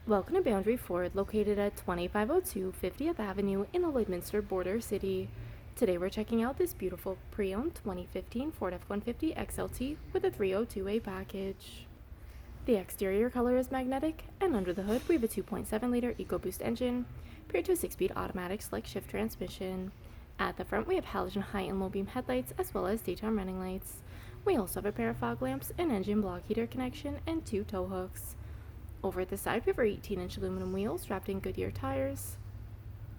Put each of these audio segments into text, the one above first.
Welcome to Boundary Ford, located at 2502 50th Avenue in the Lloydminster border city. Today we're checking out this beautiful pre-owned 2015 Ford F-150 XLT with a 302A package. The exterior color is magnetic, and under the hood we have a 2.7-liter EcoBoost engine paired to a 6-speed automatic select shift transmission. At the front we have halogen high and low beam headlights as well as daytime running lights. We also have a pair of fog lamps, an engine block heater connection, and 2 tow hooks. Over at the side, we have our 18-inch aluminum wheels wrapped in Goodyear tires.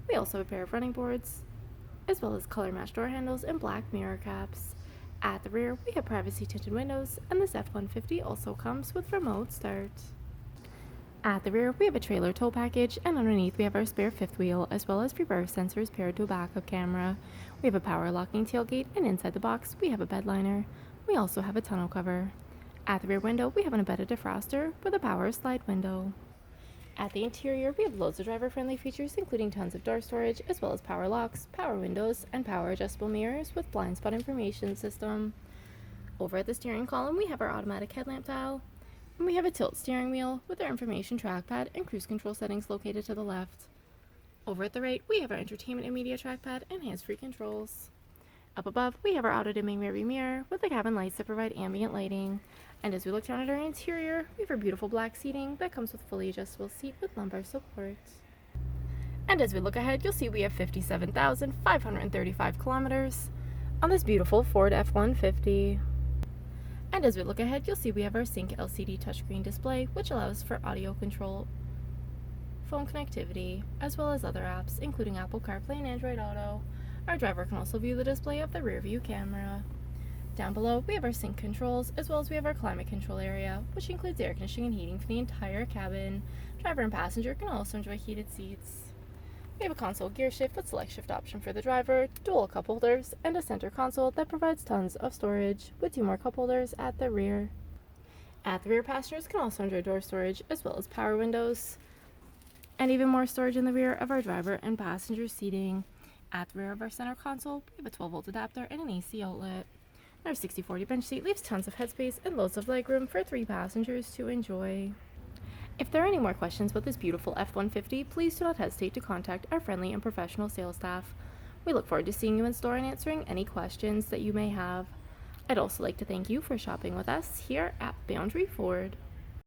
We also have a pair of running boards, as well as color-matched door handles and black mirror caps. At the rear, we have privacy tinted windows, and this F-150 also comes with remote start. At the rear, we have a trailer tow package, and underneath we have our spare fifth wheel, as well as reverse sensors paired to a backup camera. We have a power locking tailgate, and inside the box, we have a bed liner. We also have a tonneau cover. At the rear window, we have an embedded defroster with a power slide window. At the interior, we have loads of driver-friendly features, including tons of door storage, as well as power locks, power windows, and power adjustable mirrors with blind spot information system. Over at the steering column, we have our automatic headlamp dial, and we have a tilt steering wheel with our information trackpad and cruise control settings located to the left. Over at the right, we have our entertainment and media trackpad and hands-free controls. Up above, we have our auto-dimming rearview mirror with the cabin lights that provide ambient lighting. And as we look down at our interior, we have our beautiful black seating that comes with fully adjustable seat with lumbar support. And as we look ahead, you'll see we have 57,535 kilometers on this beautiful Ford F-150. And as we look ahead, you'll see we have our Sync LCD touchscreen display, which allows for audio control, phone connectivity, as well as other apps, including Apple CarPlay and Android Auto. Our driver can also view the display of the rear view camera. Down below, we have our sync controls, as well as we have our climate control area, which includes air conditioning and heating for the entire cabin. Driver and passenger can also enjoy heated seats. We have a console gear shift with select shift option for the driver, dual cup holders, and a center console that provides tons of storage, with 2 more cup holders at the rear. At the rear, passengers can also enjoy door storage, as well as power windows, and even more storage in the rear of our driver and passenger seating. At the rear of our center console, we have a 12-volt adapter and an AC outlet. Our 60/40 bench seat leaves tons of headspace and loads of legroom for 3 passengers to enjoy. If there are any more questions about this beautiful F-150, please do not hesitate to contact our friendly and professional sales staff. We look forward to seeing you in store and answering any questions that you may have. I'd also like to thank you for shopping with us here at Boundary Ford.